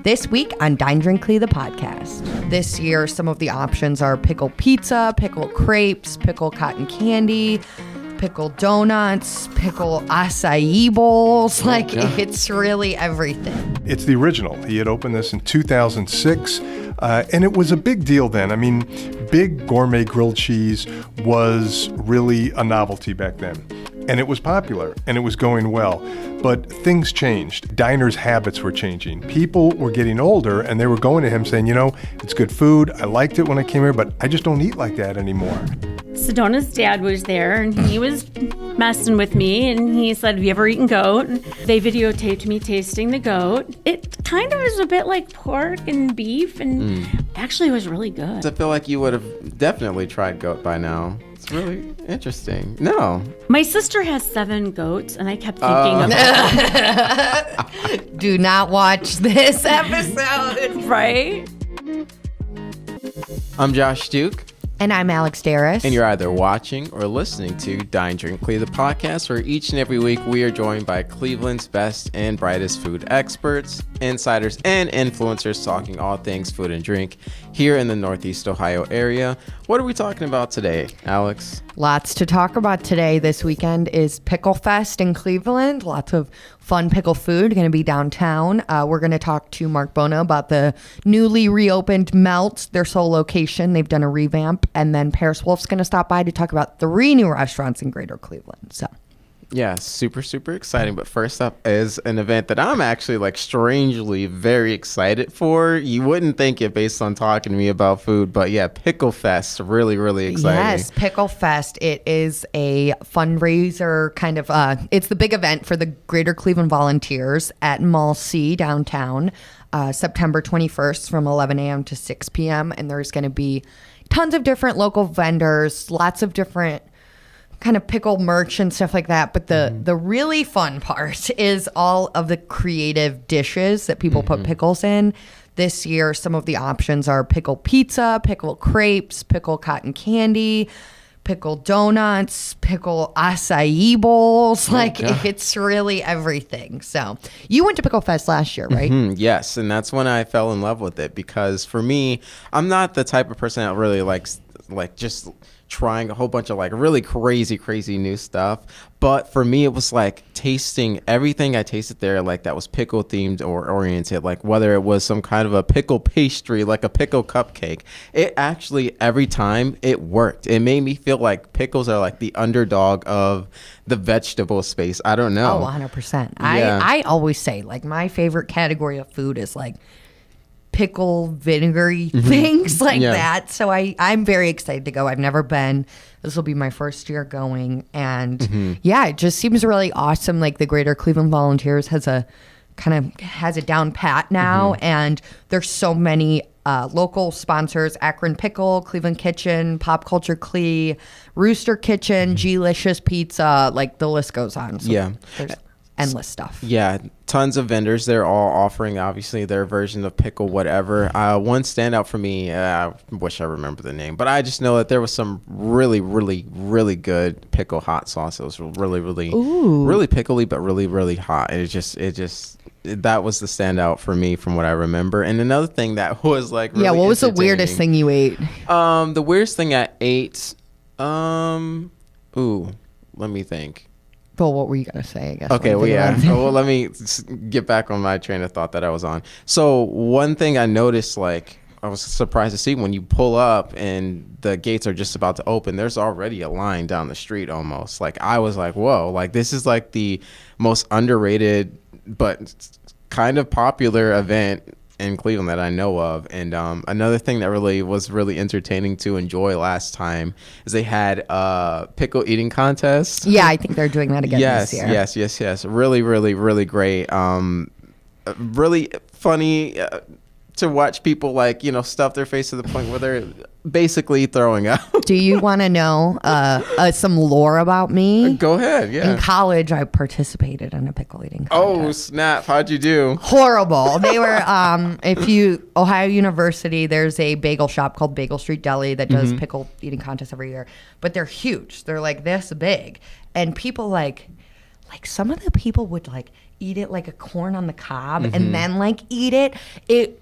this week on DineDrinkCLE, the podcast. This year, some of the options are pickle pizza, pickle crepes, pickle cotton candy, pickle donuts, pickle acai bowls. It's really everything. It's the original. He had opened this in 2006, and it was a big deal then. I mean, big gourmet grilled cheese was really a novelty back then. And it was popular, and it was going well. But things changed. Diners' habits were changing. People were getting older, and they were going to him saying, it's good food. I liked it when I came here, but I just don't eat like that anymore. Sedona's dad was there, and he was messing with me, and he said, have you ever eaten goat? And they videotaped me tasting the goat. It kind of is a bit like pork and beef, and actually it was really good. I feel like you would have definitely tried goat by now. It's really interesting. No. My sister has 7 goats, and I kept thinking about Do not watch this episode. Right? I'm Josh Duke. And I'm Alex Darus. And you're either watching or listening to DineDrinkCLE, the podcast, where each and every week we are joined by Cleveland's best and brightest food experts, insiders, and influencers talking all things food and drink here in the Northeast Ohio area. What are we talking about today, Alex? Lots to talk about today. This weekend is Pickle Fest in Cleveland. Lots of fun pickle food going to be downtown. We're going to talk to Marc Bona about the newly reopened Melt, their sole location. They've done a revamp. And then Paris Wolfe's going to stop by to talk about 3 new restaurants in Greater Cleveland. So, yeah, super, super exciting. But first up is an event that I'm actually strangely very excited for. You wouldn't think it based on talking to me about food, but yeah, Pickle Fest, really, really exciting. Yes, Pickle Fest. It is a fundraiser kind of, it's the big event for the Greater Cleveland Volunteers at Mall C downtown, September 21st from 11 a.m. to 6 p.m. And there's going to be tons of different local vendors, lots of different kind of pickle merch and stuff like that. But the really fun part is all of the creative dishes that people put pickles in. This year, some of the options are pickle pizza, pickle crepes, pickle cotton candy, pickle donuts, pickle acai bowls. It's really everything. So you went to Pickle Fest last year, right? Yes, and that's when I fell in love with it, because for me, I'm not the type of person that really likes just trying a whole bunch of really crazy new stuff. But for me, it was tasting everything I tasted there, that was pickle themed or oriented, whether it was some kind of a pickle pastry, like a pickle cupcake. It actually, every time, it worked. It made me feel like pickles are the underdog of the vegetable space. I don't know. Oh, 100%. Yeah. I always say my favorite category of food is pickle vinegary things that. So I'm very excited to go. I've never been. This will be my first year going. And yeah, it just seems really awesome. The Greater Cleveland Volunteers has it down pat now. And there's so many local sponsors: Akron Pickle, Cleveland Kitchen, Pop Culture CLE, Rooster Kitchen, G-Licious Pizza. The list goes on. So yeah. There's endless stuff. Yeah, tons of vendors. They're all offering, obviously, their version of pickle whatever. One standout for me, I wish I remember the name, but I just know that there was some really, really, really good pickle hot sauce. It was really, really, really pickly, but really, really hot. That was the standout for me from what I remember. And another thing that was really what was the weirdest thing you ate? The weirdest thing I ate, let me think. Well, what were you going to say, I guess? Okay, well, yeah. Well, let me get back on my train of thought that I was on. So one thing I noticed, I was surprised to see when you pull up and the gates are just about to open, there's already a line down the street almost. I was whoa, this is the most underrated but kind of popular event in Cleveland that I know of. And another thing that was really entertaining to enjoy last time is they had a pickle eating contest. Yeah, I think they're doing that again this year. Yes. Really, really, really great. Really funny to watch people stuff their face to the point where they're basically throwing up. Do you want to know some lore about me? Go ahead. Yeah. In college, I participated in a pickle eating contest. Oh snap! How'd you do? Horrible. They were Ohio University. There's a bagel shop called Bagel Street Deli that does pickle eating contests every year, but they're huge. They're this big, and people some of the people would eat it like a corn on the cob and then like eat it.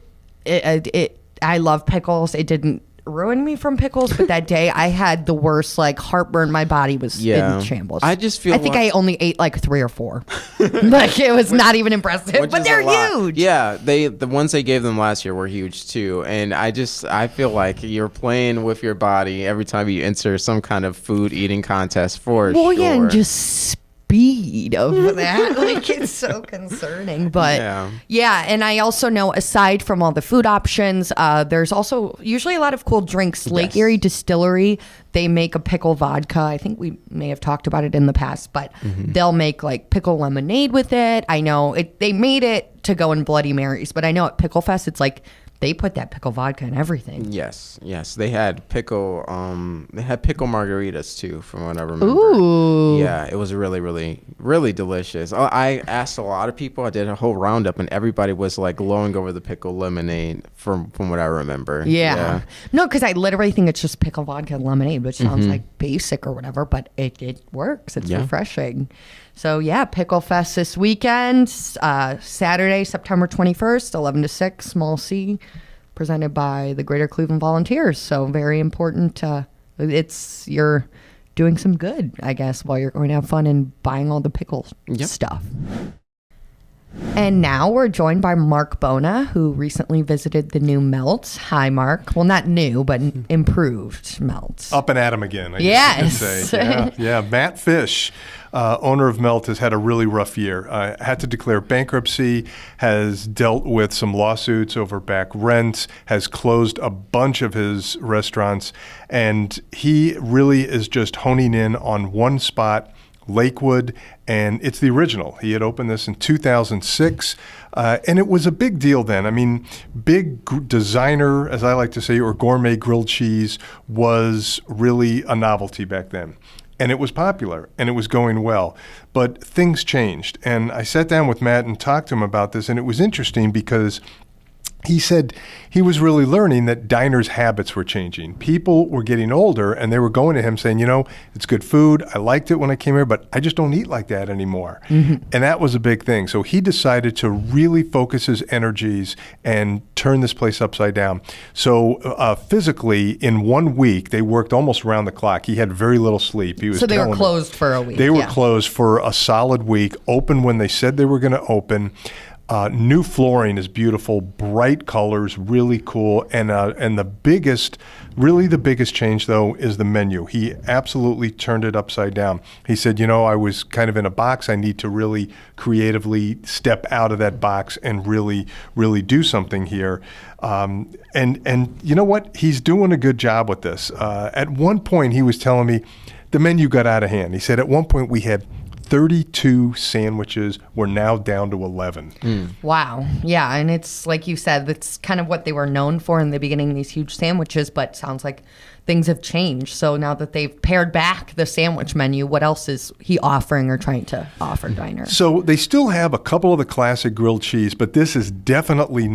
I love pickles. It didn't ruin me from pickles, but that day I had the worst like heartburn. My body was in shambles. I think I only ate like 3 or 4. Like it was not even impressive, but they're huge. Yeah, the ones they gave them last year were huge too. And I feel like you're playing with your body every time you enter some kind of food eating contest for sure. Yeah, and just speed of that. Like it's so concerning. But yeah, and I also know aside from all the food options, there's also usually a lot of cool drinks. Lake Erie Distillery, they make a pickle vodka. I think we may have talked about it in the past, but they'll make like pickle lemonade with it. I know they made it to go in Bloody Marys, but I know at Pickle Fest it's like they put that pickle vodka in everything. Yes. They had pickle margaritas too, from what I remember. Ooh. Yeah, it was really, really, really delicious. I asked a lot of people. I did a whole roundup, and everybody was like glowing over the pickle lemonade from what I remember. Yeah. No, because I literally think it's just pickle vodka and lemonade, which sounds like basic or whatever, but it works. It's refreshing. So yeah, Pickle Fest this weekend, Saturday, September 21st, 11 to 6, Small C, presented by the Greater Cleveland Volunteers. So very important. You're doing some good, I guess, while you're going to have fun and buying all the pickle stuff. And now we're joined by Marc Bona, who recently visited the new Melts. Hi, Marc. Well, not new, but improved Melts. Up and at 'em again, I guess you could say. Yeah. Matt Fish, owner of Melt, has had a really rough year. Had to declare bankruptcy, has dealt with some lawsuits over back rents, has closed a bunch of his restaurants, and he really is just honing in on one spot, Lakewood, and it's the original. He had opened this in 2006, and it was a big deal then. I mean, big designer, as I like to say, or gourmet grilled cheese was really a novelty back then. And it was popular, and it was going well. But things changed, and I sat down with Matt and talked to him about this, and it was interesting because he said he was really learning that diners' habits were changing. People were getting older, and they were going to him saying, it's good food. I liked it when I came here, but I just don't eat like that anymore. And that was a big thing. So he decided to really focus his energies and turn this place upside down. So physically, in 1 week, they worked almost around the clock. He had very little sleep. So they were closed for a week. They were closed for a solid week, open when they said they were going to open. New flooring is beautiful, bright colors, really cool, and the biggest change though is the menu. He absolutely turned it upside down. He said, I was kind of in a box. I need to really creatively step out of that box and really, really do something here. And you know what? He's doing a good job with this. At one point, he was telling me the menu got out of hand. He said at one point we had 32 sandwiches. We're now down to 11. Wow. Yeah. And it's like you said, that's kind of what they were known for in the beginning, these huge sandwiches, but sounds like things have changed. So now that they've pared back the sandwich menu, what else is he offering or trying to offer diners? So they still have a couple of the classic grilled cheese, but this is definitely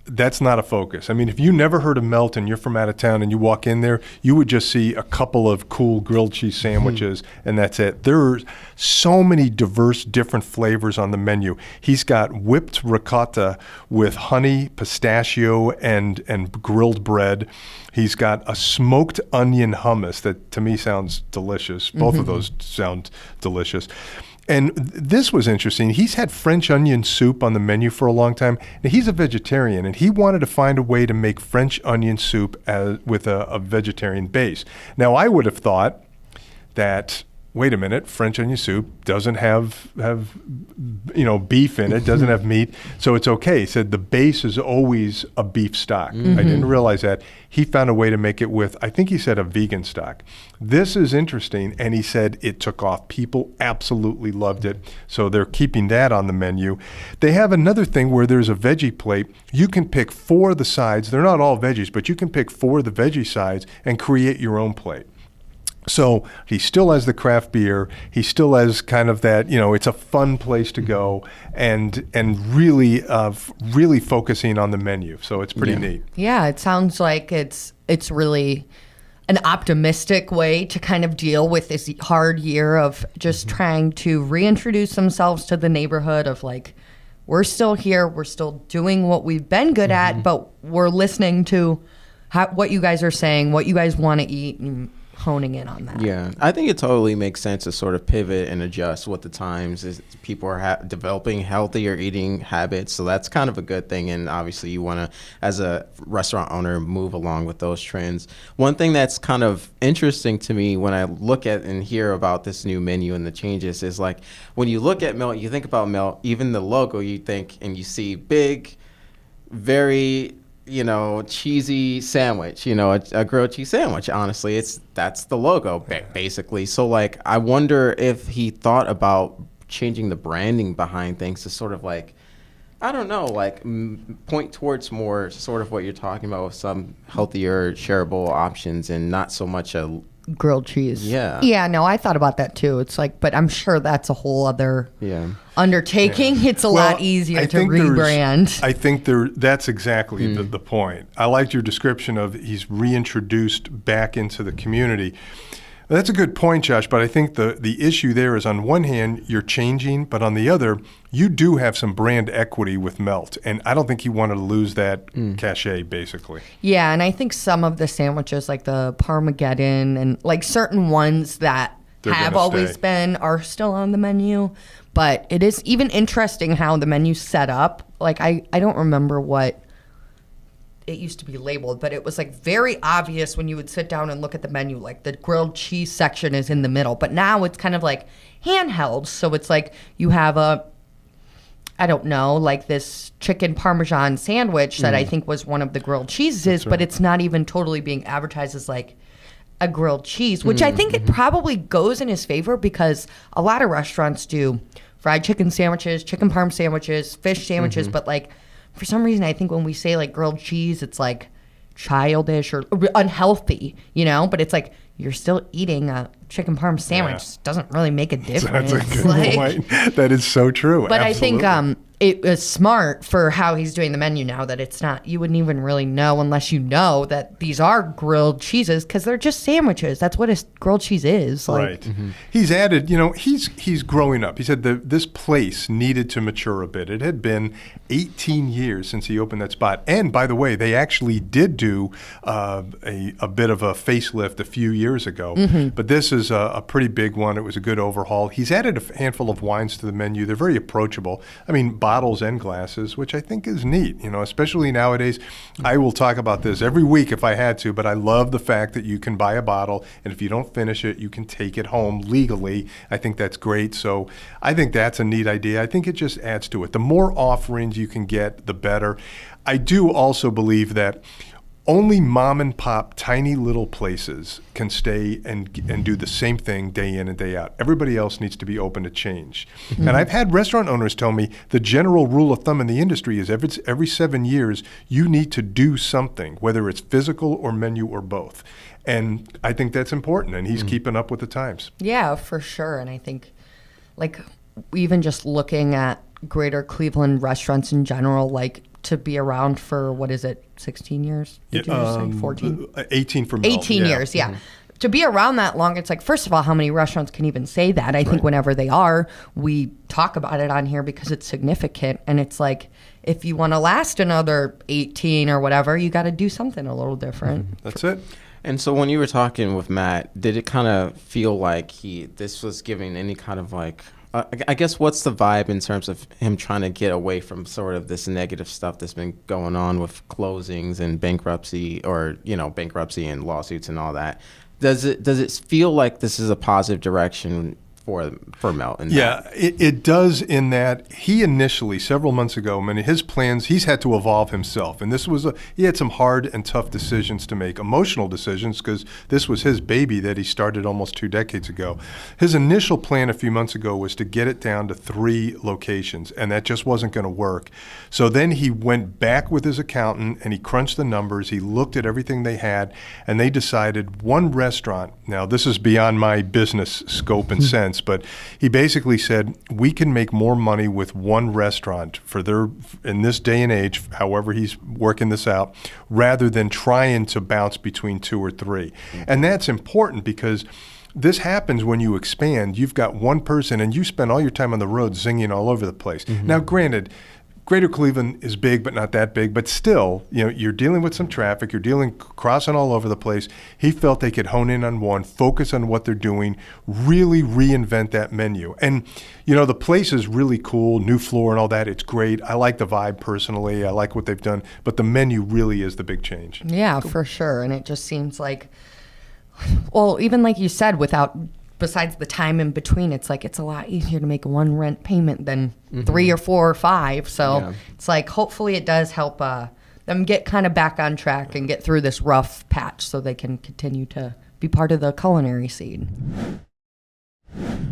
that's not a focus. I mean, if you never heard of Melt and you're from out of town and you walk in there, you would just see a couple of cool grilled cheese sandwiches and that's it. There's so many diverse, different flavors on the menu. He's got whipped ricotta with honey, pistachio, and grilled bread. He's got a smoked onion hummus that to me sounds delicious. Both of those sound delicious. And this was interesting. He's had French onion soup on the menu for a long time. Now, he's a vegetarian, and he wanted to find a way to make French onion soup with a vegetarian base. Now, I would have thought that, wait a minute, French onion soup doesn't have beef in it, doesn't have meat, so it's okay. He said the base is always a beef stock. I didn't realize that. He found a way to make it with, I think he said, a vegan stock. This is interesting, and he said it took off. People absolutely loved it, so they're keeping that on the menu. They have another thing where there's a veggie plate. You can pick 4 of the sides. They're not all veggies, but you can pick 4 of the veggie sides and create your own plate. So he still has the craft beer. He still has kind of that, it's a fun place to go and really focusing on the menu. So it's pretty neat. Yeah, it sounds like it's really an optimistic way to kind of deal with this hard year of just trying to reintroduce themselves to the neighborhood of like, we're still here, we're still doing what we've been good at, but we're listening to what you guys are saying, what you guys want to eat, and honing in on that. Yeah, I think it totally makes sense to sort of pivot and adjust with the times. Is people are developing healthier eating habits, so that's kind of a good thing. And obviously, you want to, as a restaurant owner, move along with those trends. One thing that's kind of interesting to me when I look at and hear about this new menu and the changes is like when you look at Melt, you think about Melt, even the logo, you think and you see big, very cheesy sandwich, a grilled cheese sandwich. Honestly, that's the logo basically. So like, I wonder if he thought about changing the branding behind things to sort of like, I don't know, like point towards more sort of what you're talking about with some healthier shareable options and not so much a grilled cheese. Yeah, no, I thought about that too. It's like, but I'm sure that's a whole other undertaking. It's a lot easier to rebrand. I think that's exactly the point. I liked your description of he's reintroduced back into the community. That's a good point, Josh, but I think the issue there is on one hand, you're changing, but on the other, you do have some brand equity with Melt, and I don't think you wanted to lose that cachet, basically. Yeah, and I think some of the sandwiches, like the Parmageddon and like certain ones that have always been are still on the menu, but it is even interesting how the menu's set up. Like, I don't remember what it used to be labeled, but it was like very obvious when you would sit down and look at the menu, like the grilled cheese section is in the middle, but now it's kind of like handheld. So it's like you have like this chicken Parmesan sandwich that I think was one of the grilled cheeses, but it's not even totally being advertised as like a grilled cheese, which I think it probably goes in his favor because a lot of restaurants do fried chicken sandwiches, chicken parm sandwiches, fish sandwiches, but like, for some reason, I think when we say like grilled cheese, it's like childish or unhealthy, but it's like you're still eating a chicken parm sandwich. It doesn't really make a difference. That's a good point. That is so true. But Absolutely. I think it was smart for how he's doing the menu now that it's not, you wouldn't even really know unless you know that these are grilled cheeses because they're just sandwiches. That's what a grilled cheese is. Right. He's added, he's growing up. He said this place needed to mature a bit. It had been 18 years since he opened that spot. And by the way, they actually did do a bit of a facelift a few years ago. But this is a pretty big one. It was a good overhaul. He's added a handful of wines to the menu. They're very approachable. I mean, bottles and glasses, which I think is neat, especially nowadays. I will talk about this every week if I had to, but I love the fact that you can buy a bottle, and if you don't finish it, you can take it home legally. I think that's great. So I think that's a neat idea. I think it just adds to it. The more offerings you can get, the better. I do also believe that only mom and pop, tiny little places can stay and do the same thing day in and day out. Everybody else needs to be open to change. And I've had restaurant owners tell me the general rule of thumb in the industry is every 7 years, you need to do something, whether it's physical or menu or both. And I think that's important, and he's keeping up with the times. Yeah, for sure. And I think, like, even just looking at greater Cleveland restaurants in general, like, to be around for, 16 years? Did you just say 14? 18 for Mel. 18 years, yeah. To be around that long, it's like, first of all, how many restaurants can even say that? I think whenever they are, we talk about it on here because it's significant. And it's like, if you want to last another 18 or whatever, you got to do something a little different. That's it. And so when you were talking with Matt, did it kind of feel like this was giving any kind of like, I guess what's the vibe in terms of him trying to get away from sort of this negative stuff that's been going on with closings and bankruptcy bankruptcy and lawsuits and all that? Does it feel like this is a positive direction for Mel? Yeah, it does in that he initially, several months ago, his plans, he's had to evolve himself. And he had some hard and tough decisions to make, emotional decisions, because this was his baby that he started almost 2 decades ago. His initial plan a few months ago was to get it down to 3 locations, and that just wasn't going to work. So then he went back with his accountant, and he crunched the numbers. He looked at everything they had, and they decided one restaurant. Now, this is beyond my business scope and sense. sense, but he basically said, we can make more money with one restaurant in this day and age, however he's working this out, rather than trying to bounce between 2 or 3. And that's important because this happens when you expand. You've got one person and you spend all your time on the road zinging all over the place. Now, granted, Greater Cleveland is big, but not that big. But still, you're dealing with some traffic. You're crossing all over the place. He felt they could hone in on one, focus on what they're doing, really reinvent that menu. And, the place is really cool, new floor and all that. It's great. I like the vibe personally. I like what they've done. But the menu really is the big change. Yeah, for sure. And it just seems like, well, even like you said, besides the time in between, it's like it's a lot easier to make one rent payment than 3 or 4 or 5. So it's like hopefully it does help them get kind of back on track and get through this rough patch so they can continue to be part of the culinary scene.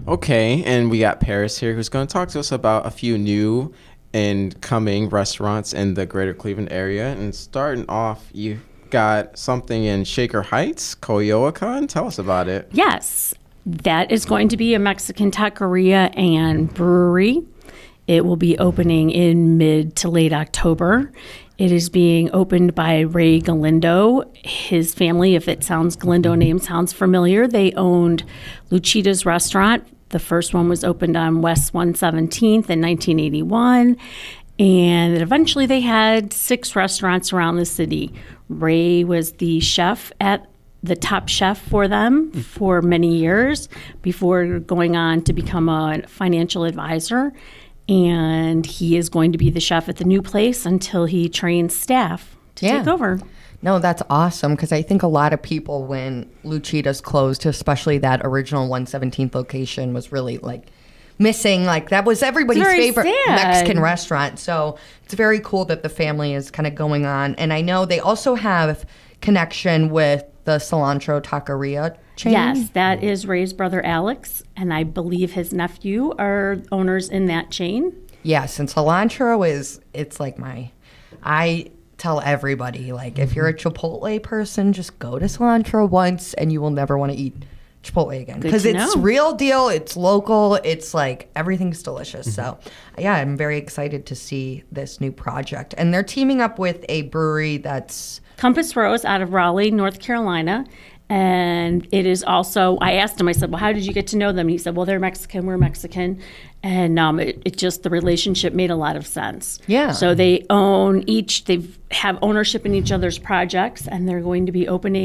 Okay, and we got Paris here who's going to talk to us about a few new and coming restaurants in the Greater Cleveland area. And starting off, you got something in Shaker Heights, Coyoacán. Tell us about it. Yes. That is going to be a Mexican taqueria and brewery. It will be opening in mid to late October. It is being opened by Ray Galindo. His family, if it sounds Galindo name sounds familiar, they owned Luchita's restaurant. The first one was opened on West 117th in 1981. And eventually they had 6 restaurants around the city. Ray was the top chef for them for many years before going on to become a financial advisor. And he is going to be the chef at the new place until he trains staff to take over. No, that's awesome because I think a lot of people, when Luchita's closed, especially that original 117th location, was really like missing. Like that was everybody's favorite Mexican restaurant. So it's very cool that the family is kind of going on. And I know they also have connection with the Cilantro Taqueria chain. Yes, that is Ray's brother Alex, and I believe his nephew are owners in that chain. Yes, and Cilantro it's like I tell everybody, like, if you're a Chipotle person, just go to Cilantro once and you will never want to eat Chipotle again. Because it's real deal, it's local, it's like everything's delicious. So, yeah, I'm very excited to see this new project. And they're teaming up with a brewery that's Compass Rose out of Raleigh, North Carolina. And it is also, I asked him, I said, well, how did you get to know them? And he said, well, they're Mexican, we're Mexican. And it just, the relationship made a lot of sense. Yeah. So they have ownership in each other's projects, and they're going to be opening